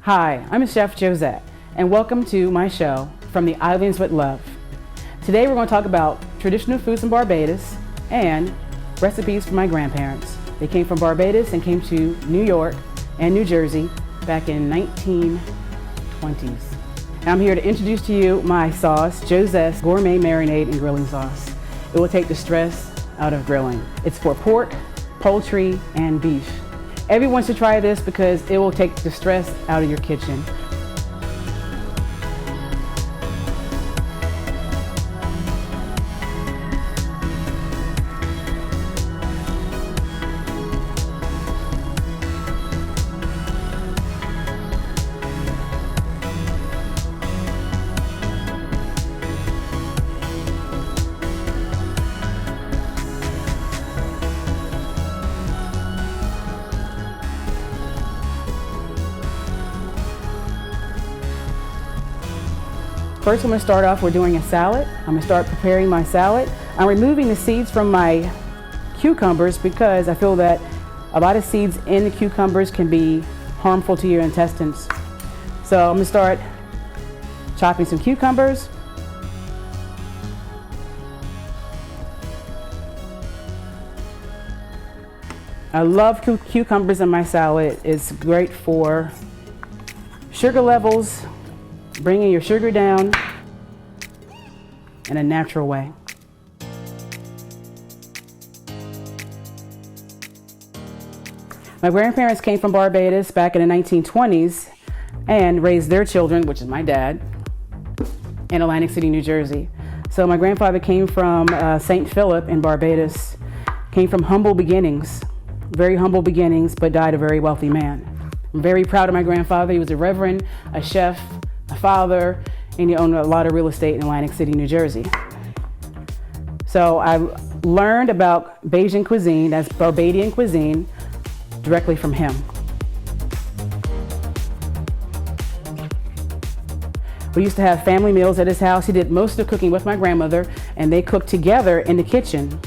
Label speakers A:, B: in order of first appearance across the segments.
A: Hi, I'm Chef Josette, and welcome to my show, From the Islands with Love. Today we're going to talk about traditional foods in Barbados and recipes from my grandparents. They came from Barbados and came to New York and New Jersey back in 1920s. And I'm here to introduce to you my sauce, Josette's Gourmet Marinade and Grilling Sauce. It will take the stress out of grilling. It's for pork, poultry, and beef. Everyone should try this because it will take the stress out of your kitchen. First, I'm going to start off with doing a salad. I'm going to start preparing my salad. I'm removing the seeds from my cucumbers because I feel that a lot of seeds in the cucumbers can be harmful to your intestines. So I'm going to start chopping some cucumbers. I love cucumbers in my salad. It's great for sugar levels, bringing your sugar down in a natural way. My grandparents came from Barbados back in the 1920s and raised their children, which is my dad, in Atlantic City, New Jersey. So my grandfather came from St. Philip in Barbados, came from humble beginnings, very humble beginnings, but died a very wealthy man. I'm very proud of my grandfather. He was a reverend, a chef, a father, and he owned a lot of real estate in Atlantic City, New Jersey. So I learned about Barbadian cuisine, that's Barbadian cuisine, directly from him. We used to have family meals at his house. He did most of the cooking with my grandmother, and they cooked together in the kitchen.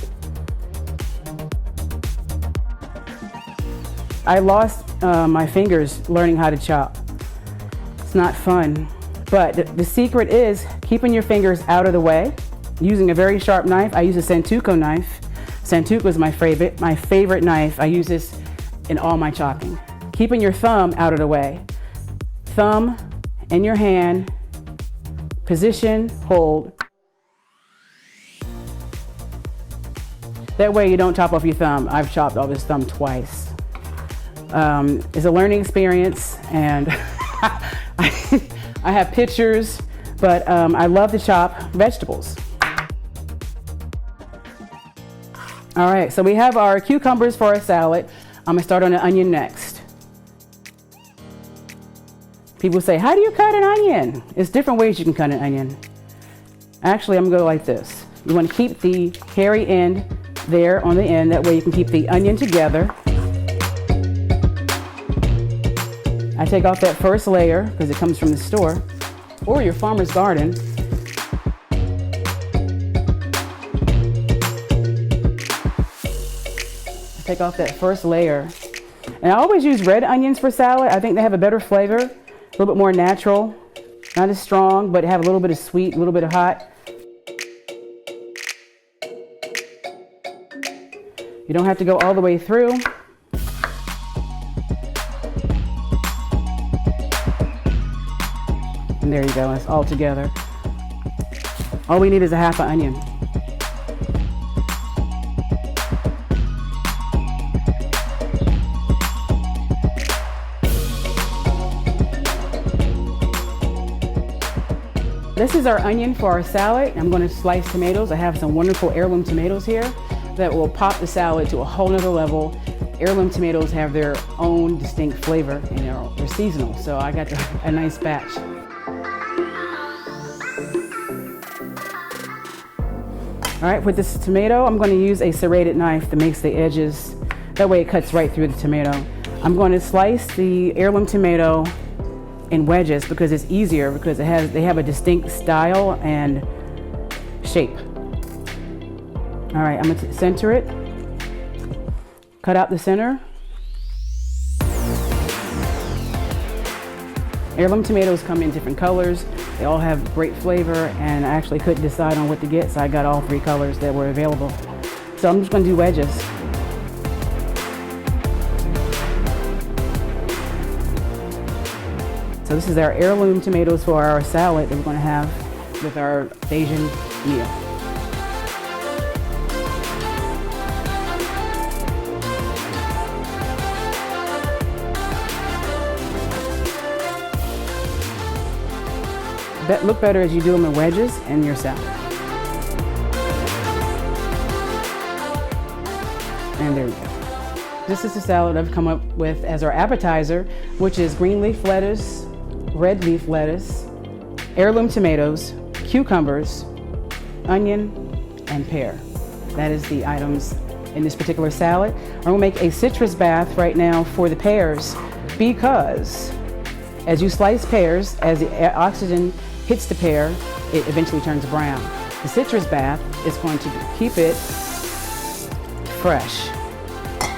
A: I lost my fingers learning how to chop. It's not fun, but the secret is keeping your fingers out of the way, using a very sharp knife. I use a Santoku knife. Santoku is my favorite knife. I use this in all my chopping. Keeping your thumb out of the way. Thumb in your hand, position, hold. That way you don't chop off your thumb. I've chopped off his thumb twice. It's a learning experience, and I have pictures, but I love to chop vegetables. All right, so we have our cucumbers for our salad. I'm gonna start on the onion next. People say, how do you cut an onion? It's different ways you can cut an onion. Actually, I'm gonna go like this. You wanna keep the hairy end there on the end. That way you can keep the onion together. I take off that first layer because it comes from the store or your farmer's garden. I take off that first layer. And I always use red onions for salad. I think they have a better flavor, a little bit more natural, not as strong, but have a little bit of sweet, a little bit of hot. You don't have to go all the way through. And there you go, it's all together. All we need is a half an onion. This is our onion for our salad. I'm going to slice tomatoes. I have some wonderful heirloom tomatoes here that will pop the salad to a whole nother level. Heirloom tomatoes have their own distinct flavor and they're seasonal, so I got a nice batch. All right, with this tomato, I'm going to use a serrated knife that makes the edges, that way it cuts right through the tomato. I'm going to slice the heirloom tomato in wedges because it's easier, because they have a distinct style and shape. All right, I'm going to center it, cut out the center. Heirloom tomatoes come in different colors. They all have great flavor, and I actually couldn't decide on what to get, so I got all 3 colors that were available. So I'm just going to do wedges. So this is our heirloom tomatoes for our salad that we're going to have with our Asian meal. That look better as you do them in wedges in your salad. And there we go. This is the salad I've come up with as our appetizer, which is green leaf lettuce, red leaf lettuce, heirloom tomatoes, cucumbers, onion, and pear. That is the items in this particular salad. I'm gonna make a citrus bath right now for the pears, because as you slice pears, as the oxygen hits the pear, it eventually turns brown. The citrus bath is going to keep it fresh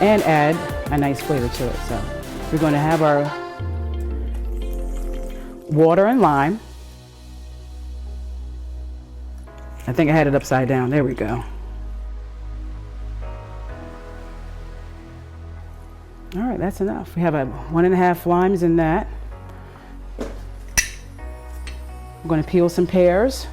A: and add a nice flavor to it. So we're going to have our water and lime. I think I had it upside down. There we go. All right, that's enough. We have a 1.5 limes in that. I'm going to peel some pears.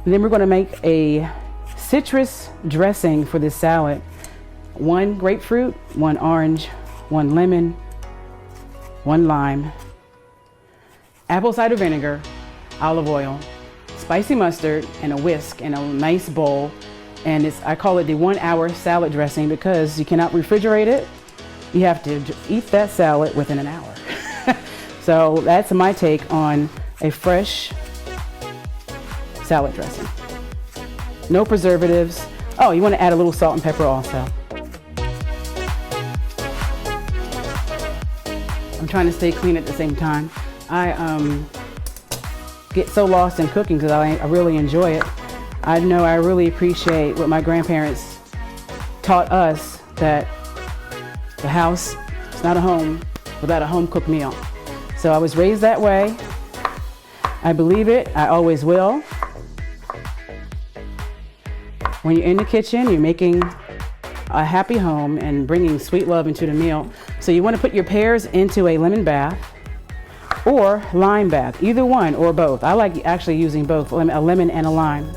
A: And then we're going to make a citrus dressing for this salad. 1 grapefruit, 1 orange, 1 lemon, 1 lime, apple cider vinegar, olive oil, spicy mustard, and a whisk in a nice bowl. And I call it the 1-hour salad dressing because you cannot refrigerate it. You have to eat that salad within an hour. So that's my take on a fresh salad dressing. No preservatives. Oh, you want to add a little salt and pepper also. I'm trying to stay clean at the same time. I get so lost in cooking because I really enjoy it. I know I really appreciate what my grandparents taught us, that the house is not a home without a home cooked meal. So I was raised that way. I believe it. I always will. When you're in the kitchen, you're making a happy home and bringing sweet love into the meal. So you want to put your pears into a lemon bath or lime bath, either one or both. I like actually using both, a lemon and a lime.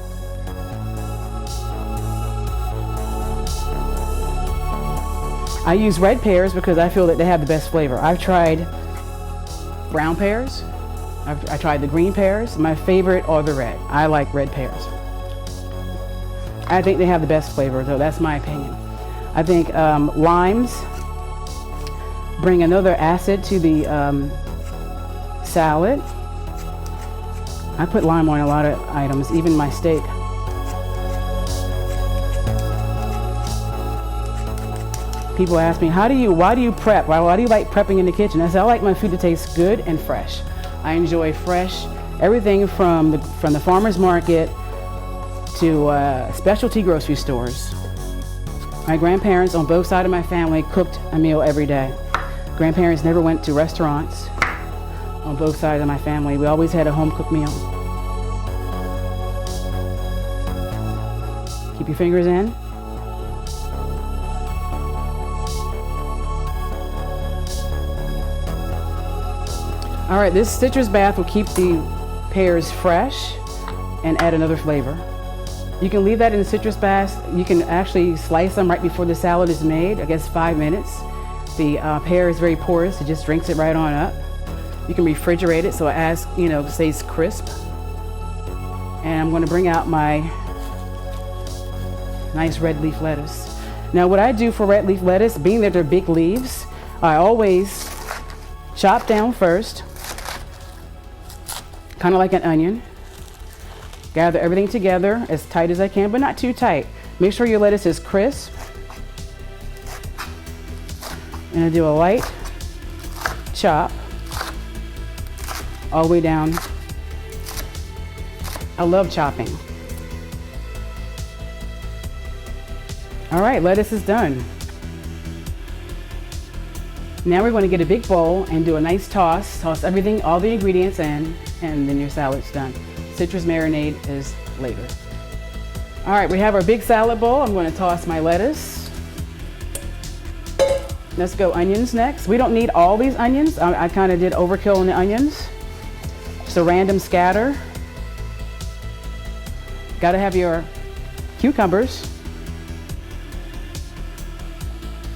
A: I use red pears because I feel that they have the best flavor. I've tried brown pears. I tried the green pears. My favorite are the red. I like red pears. I think they have the best flavor, though. That's my opinion. I think limes bring another acid to the salad. I put lime on a lot of items, even my steak. People ask me, why do you prep? Why do you like prepping in the kitchen? I said, I like my food to taste good and fresh. I enjoy fresh, everything from the farmer's market to specialty grocery stores. My grandparents on both sides of my family cooked a meal every day. Grandparents never went to restaurants on both sides of my family. We always had a home cooked meal. Keep your fingers in. All right, this citrus bath will keep the pears fresh and add another flavor. You can leave that in the citrus bath. You can actually slice them right before the salad is made, I guess 5 minutes. The pear is very porous, it just drinks it right on up. You can refrigerate it so it stays crisp. And I'm gonna bring out my nice red leaf lettuce. Now what I do for red leaf lettuce, being that they're big leaves, I always chop down first, kind of like an onion. Gather everything together as tight as I can, but not too tight. Make sure your lettuce is crisp. And I do a light chop all the way down. I love chopping. All right, lettuce is done. Now we're going to get a big bowl and do a nice toss. Toss everything, all the ingredients in, and then your salad's done. Citrus marinade is later. All right, we have our big salad bowl. I'm going to toss my lettuce. Let's go onions next. We don't need all these onions. I kind of did overkill on the onions. Just a random scatter. Got to have your cucumbers.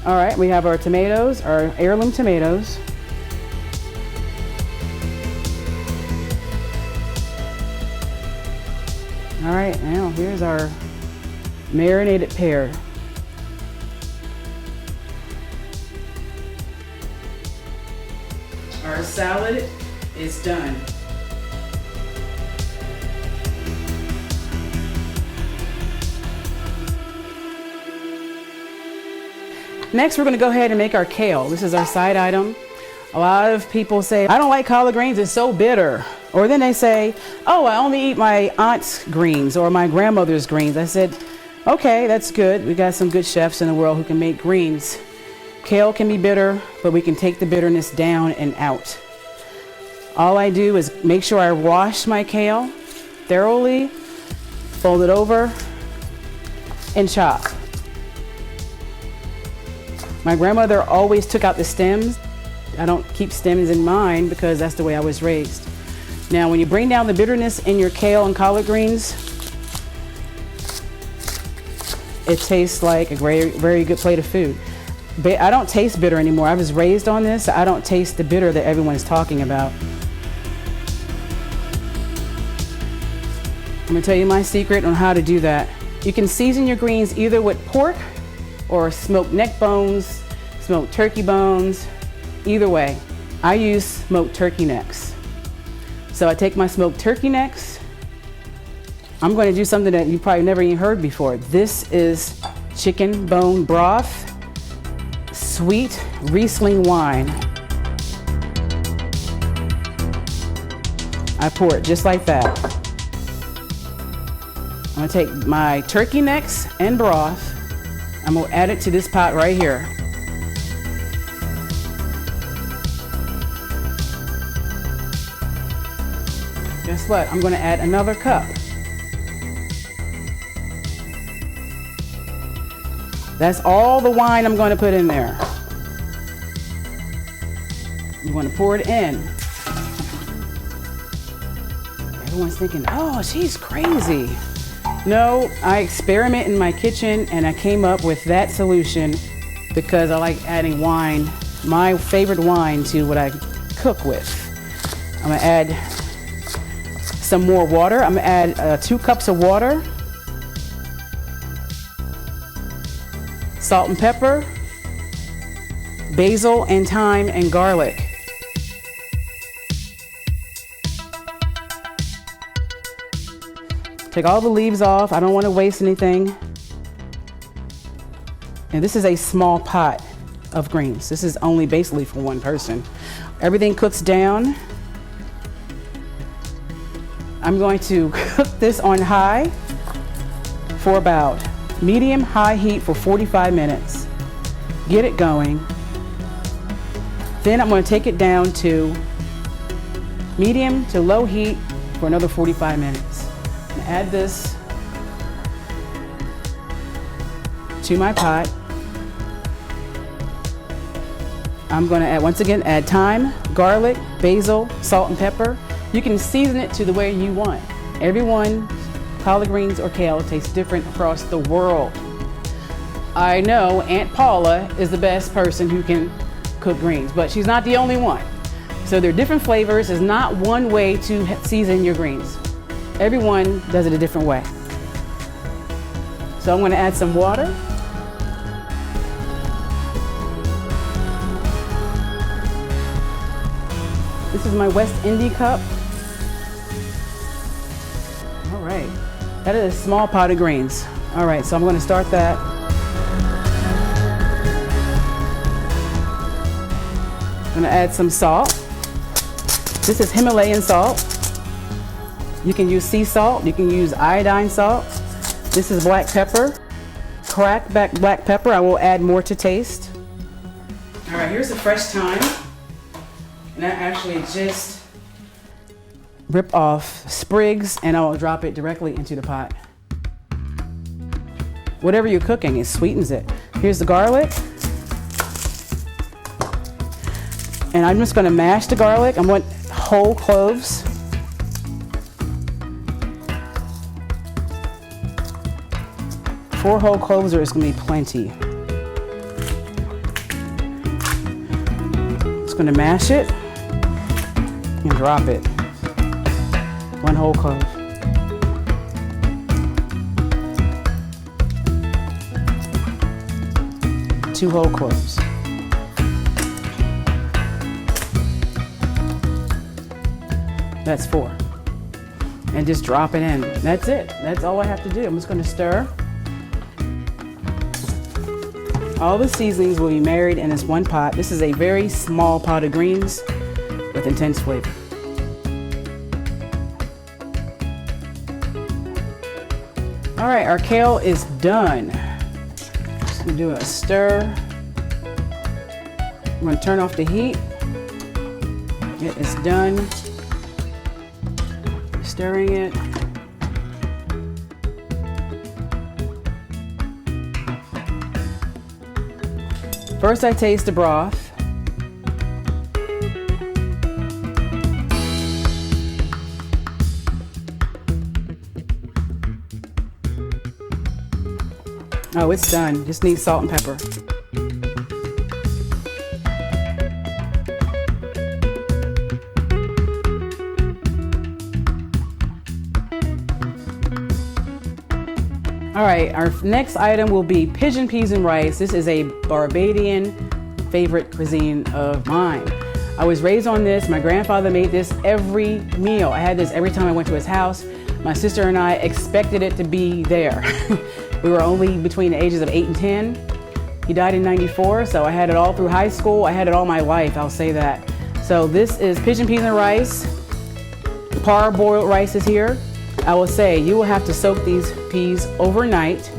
A: All right, we have our tomatoes, our heirloom tomatoes. All right, now here's our marinated pear. Our salad is done. Next, we're going to go ahead and make our kale. This is our side item. A lot of people say, I don't like collard greens, it's so bitter. Or then they say, oh, I only eat my aunt's greens or my grandmother's greens. I said, okay, that's good. We got some good chefs in the world who can make greens. Kale can be bitter, but we can take the bitterness down and out. All I do is make sure I wash my kale thoroughly, fold it over, and chop. My grandmother always took out the stems. I don't keep stems in mine because that's the way I was raised. Now, when you bring down the bitterness in your kale and collard greens, it tastes like a very, very good plate of food. I don't taste bitter anymore. I was raised on this. I don't taste the bitter that everyone is talking about. I'm gonna tell you my secret on how to do that. You can season your greens either with pork or smoked neck bones, smoked turkey bones, either way. I use smoked turkey necks. So I take my smoked turkey necks. I'm going to do something that you probably never even heard before. This is chicken bone broth, sweet Riesling wine. I pour it just like that. I'm gonna take my turkey necks and broth. I'm gonna add it to this pot right here. Guess what? I'm gonna add another cup. That's all the wine I'm gonna put in there. I'm gonna pour it in. Everyone's thinking, oh, she's crazy. No, I experiment in my kitchen and I came up with that solution because I like adding wine, my favorite wine, to what I cook with. I'm gonna add some more water. I'm gonna add 2 cups of water, salt and pepper, basil and thyme and garlic. Take all the leaves off. I don't want to waste anything. And this is a small pot of greens. This is only basically for one person. Everything cooks down. I'm going to cook this on high for about medium-high heat for 45 minutes. Get it going. Then I'm going to take it down to medium to low heat for another 45 minutes. Add this to my pot. I'm going to add, once again, add thyme, garlic, basil, salt and pepper. You can season it to the way you want. Everyone, collard greens or kale, tastes different across the world. I know Aunt Paula is the best person who can cook greens, but she's not the only one. So there are different flavors. There's not one way to season your greens. Everyone does it a different way. So I'm going to add some water. This is my West Indian cup. All right, that is a small pot of greens. All right, so I'm going to start that. I'm going to add some salt. This is Himalayan salt. You can use sea salt, you can use iodine salt. This is black pepper, cracked black pepper. I will add more to taste. All right, here's the fresh thyme. And I actually just rip off sprigs and I'll drop it directly into the pot. Whatever you're cooking, it sweetens it. Here's the garlic. And I'm just gonna mash the garlic. I want whole cloves. Four whole cloves is gonna be plenty. Just gonna mash it and drop it. One whole clove. Two whole cloves. That's four. And just drop it in. That's it. That's all I have to do. I'm just gonna stir. All the seasonings will be married in this one pot. This is a very small pot of greens with intense flavor. All right, our kale is done. Just gonna do a stir. I'm gonna turn off the heat. It is done. Stirring it. First, I taste the broth. Oh, it's done. Just needs salt and pepper. All right, our next item will be pigeon peas and rice. This is a Barbadian favorite cuisine of mine. I was raised on this. My grandfather made this every meal. I had this every time I went to his house. My sister and I expected it to be there. We were only between the ages of 8 and 10. He died in '94, so I had it all through high school. I had it all my life, I'll say that. So this is pigeon peas and rice. Parboiled rice is here. I will say you will have to soak these peas overnight.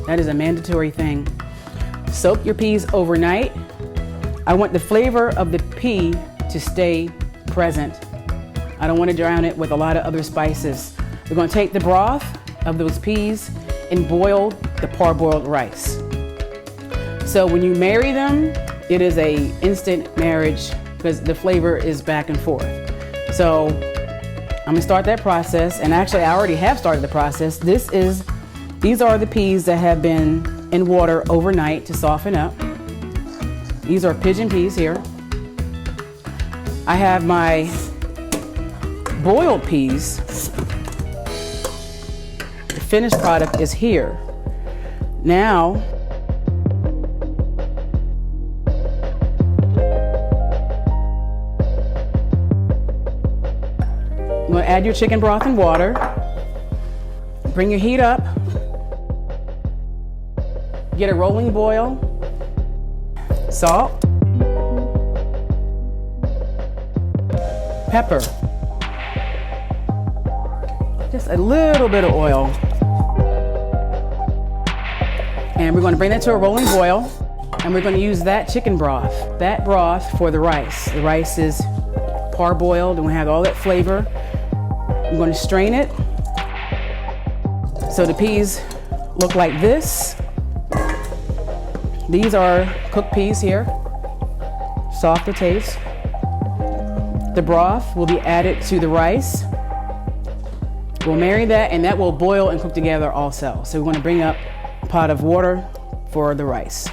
A: That is a mandatory thing. Soak your peas overnight. I want the flavor of the pea to stay present. I don't want to drown it with a lot of other spices. We're going to take the broth of those peas and boil the parboiled rice. So when you marry them, it is an instant marriage because the flavor is back and forth. So I'm gonna start that process, and actually I already have started the process. These are the peas that have been in water overnight to soften up. These are pigeon peas here. I have my boiled peas. The finished product is here. Now, I'm going to add your chicken broth and water. Bring your heat up. Get a rolling boil. Salt. Pepper. Just a little bit of oil. And we're going to bring that to a rolling boil. And we're going to use that chicken broth, that broth for the rice. The rice is parboiled and we have all that flavor. I'm going to strain it so the peas look like this. These are cooked peas here, soft to taste. The broth will be added to the rice. We'll marry that and that will boil and cook together also. So we're going to bring up a pot of water for the rice.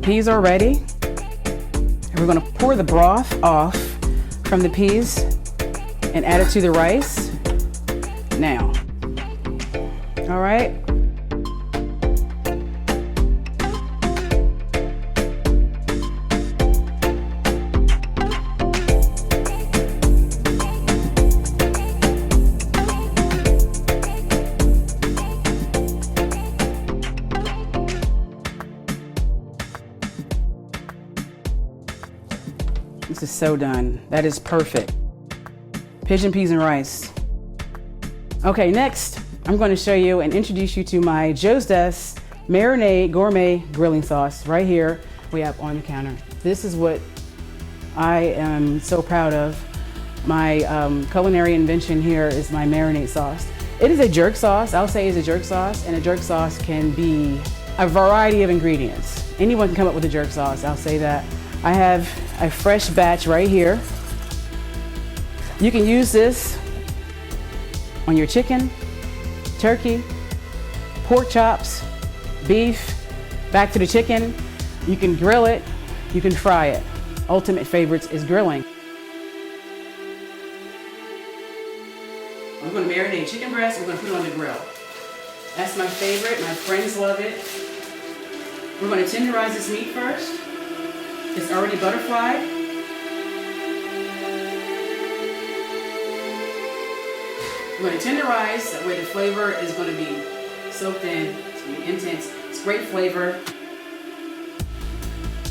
A: Peas are ready. And we're going to pour the broth off from the peas and add it to the rice. Now, all right. so done. That is perfect. Pigeon peas and rice. Okay, next, I'm going to show you and introduce you to my Joseph Marinade Gourmet Grilling Sauce right here we have on the counter. This is what I am so proud of. My culinary invention here is my marinade sauce. It is a jerk sauce. I'll say it's a jerk sauce, and a jerk sauce can be a variety of ingredients. Anyone can come up with a jerk sauce, I'll say that. I have a fresh batch right here. You can use this on your chicken, turkey, pork chops, beef, back to the chicken. You can grill it, you can fry it. Ultimate favorites is grilling. I'm going to marinate chicken breast. We're going to put it on the grill. That's my favorite. My friends love it. We're going to tenderize this meat first. It's already butterflied. We're going to tenderize. That way the flavor is going to be soaked in. It's going to be intense. It's great flavor.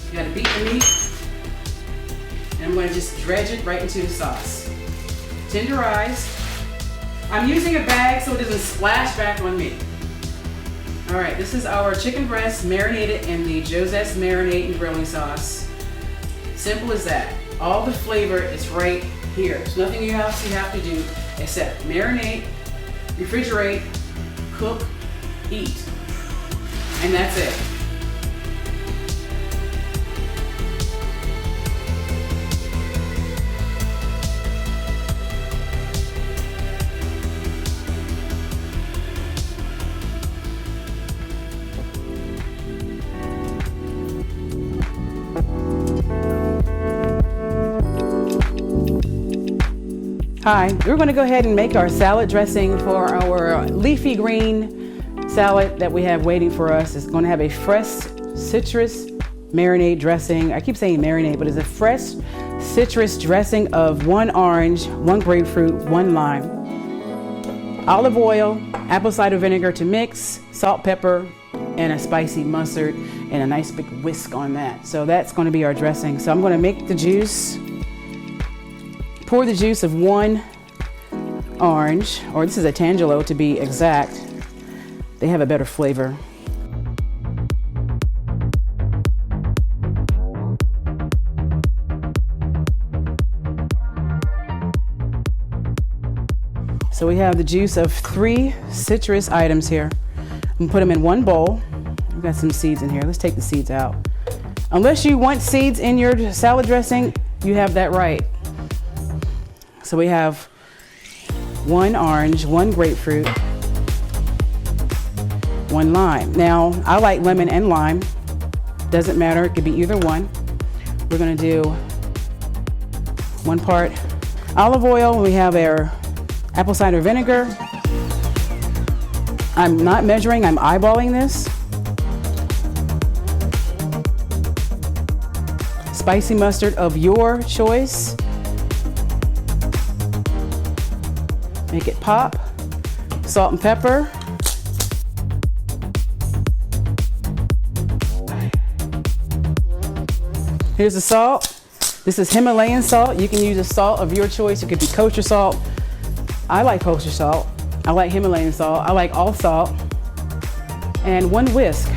A: You got to beat the meat. And I'm going to just dredge it right into the sauce. Tenderize. I'm using a bag so it doesn't splash back on me. All right, this is our chicken breast marinated in the Joseph's Marinade and Grilling Sauce. Simple as that. All the flavor is right here. There's nothing else you have to do except marinate, refrigerate, cook, eat. And that's it. Hi, we're going to go ahead and make our salad dressing for our leafy green salad that we have waiting for us. It's going to have a fresh citrus marinade dressing. I keep saying marinade, but it's a fresh citrus dressing of 1 orange, 1 grapefruit, 1 lime, olive oil, apple cider vinegar to mix, salt, pepper, and a spicy mustard, and a nice big whisk on that. So that's going to be our dressing. So I'm going to make the juice. Pour the juice of 1 orange, or this is a Tangelo to be exact. They have a better flavor. So we have the juice of 3 citrus items here. I'm gonna put them in 1 bowl. We've got some seeds in here. Let's take the seeds out. Unless you want seeds in your salad dressing, you have that right. So we have 1 orange, 1 grapefruit, 1 lime. Now, I like lemon and lime. Doesn't matter, it could be either one. We're gonna do 1 part olive oil. We have our apple cider vinegar. I'm not measuring, I'm eyeballing this. Spicy mustard of your choice. Make it pop. Salt and pepper. Here's the salt. This is Himalayan salt. You can use a salt of your choice. It could be kosher salt. I like kosher salt. I like Himalayan salt. I like all salt. And 1 whisk.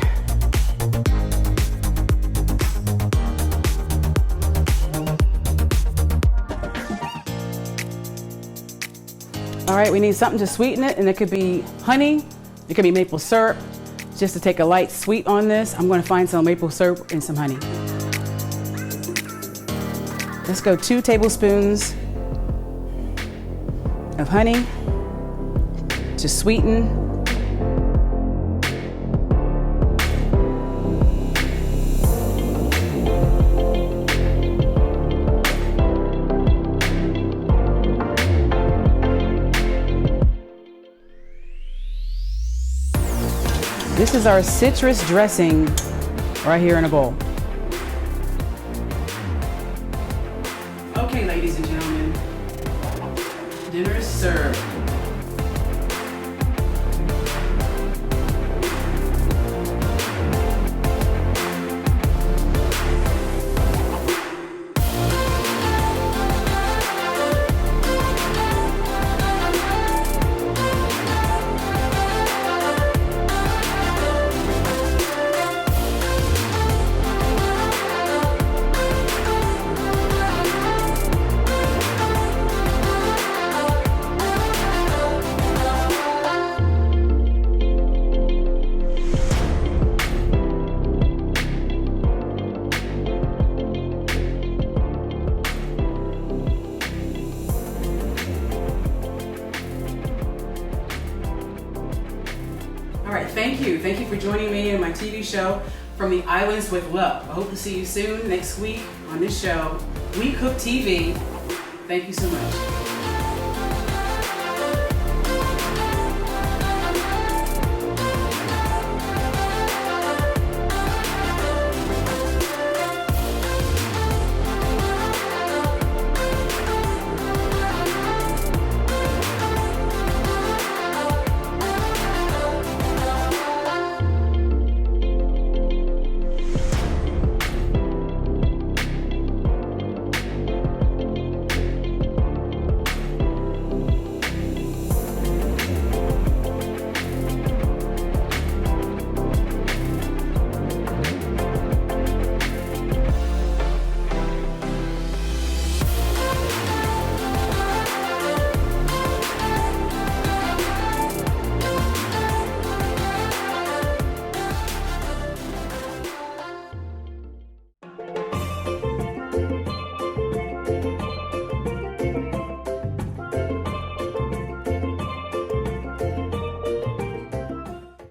A: All right, we need something to sweeten it, and it could be honey, it could be maple syrup. Just to take a light sweet on this, I'm going to find some maple syrup and some honey. Let's go 2 tablespoons of honey to sweeten. This is our citrus dressing right here in a bowl. Okay, ladies and gentlemen, dinner is served. thank you. Thank you for joining me in my TV show, From the Islands with Love. I hope to see you soon next week on this show, We Cook TV. Thank you so much.